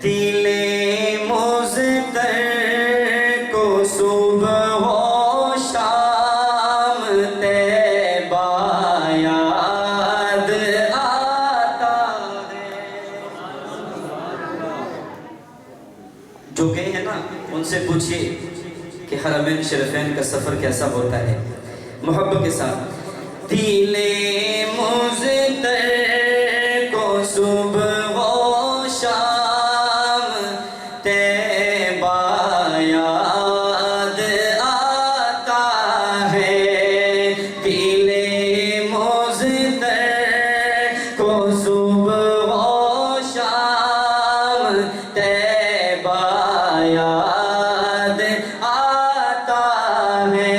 دل مضطر کو صبح و شام طیبہ یاد آتا ہے۔ جو گئے ہیں نا ان سے پوچھئے کہ حرمین شریفین کا سفر کیسا ہوتا ہے، محبت کے ساتھ۔ دل مضطر کو صبح و شام طیبہ یاد آتا ہے، دل مضطر کو صبح و شام طیبہ یاد آتا ہے،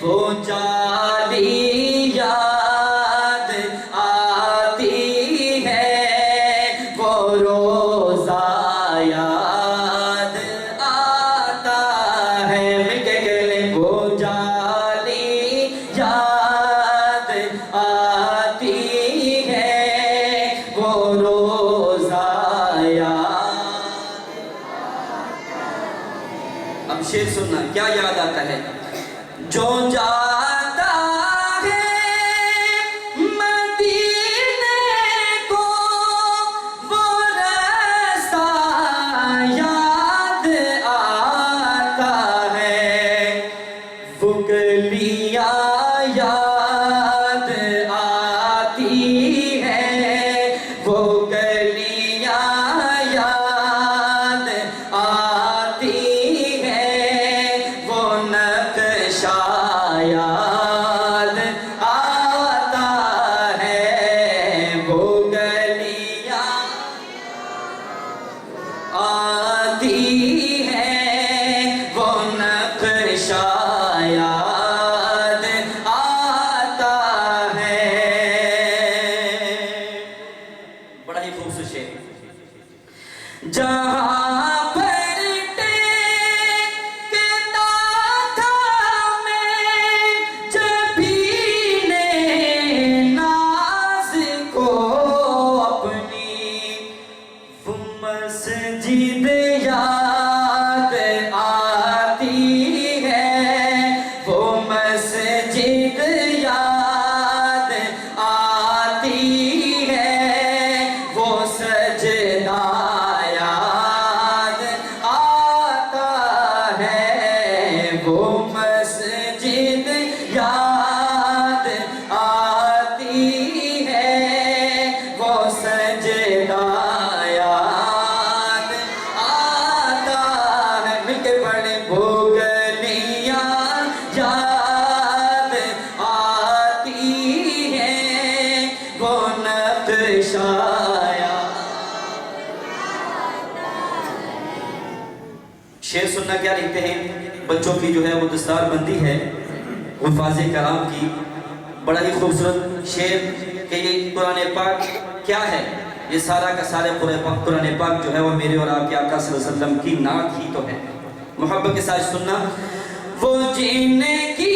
وہ جالی یاد آتی ہے، وہ روزہ یاد آتا ہے، مل کے کہہ لیں وہ جالی یاد آتی ہے، وہ روزہ یاد۔ اب شعر سننا کیا یاد آتا ہے؟ جو جاتا ہے مدینے کو وہ راستہ یاد آتا ہے، وہ گلیاں یاد آتی ہے، وہ گلیاں یاد آتی ہے، وہ نقشہ یاد آتا ہے، وہ گلیاں آتی ہے، وہ نقشہ یاد آتا ہے۔ بڑا ہی خوبصورت شعر۔ جہاں پر ٹیکتا تھا میں جبین ناز کو اپنی، وہ مسجد یاد آتی ہے، وہ مسجد یاد آتی ہے، وہ سجدہ یاد آتا ہے، وہ مسجد یاد آتی ہے، وہ سجدہ یاد آتا ہے، مل کے پڑھیں وہ گلیاں یاد آتی ہے، وہ نقشہ یاد۔ شعر سننا کیا لکھتے ہیں، بچوں کی جو ہے وہ دستار بندی ہے حفاظ کرام کی، بڑا ہی خوبصورت شعر کہ یہ قرآن پاک کیا ہے، یہ سارا کا سارے قرآن پاک جو ہے وہ میرے اور آپ کے آقا صلی اللہ علیہ وسلم کی نعت ہی تو ہے۔ محبت کے ساتھ سننا۔ وہ جن کی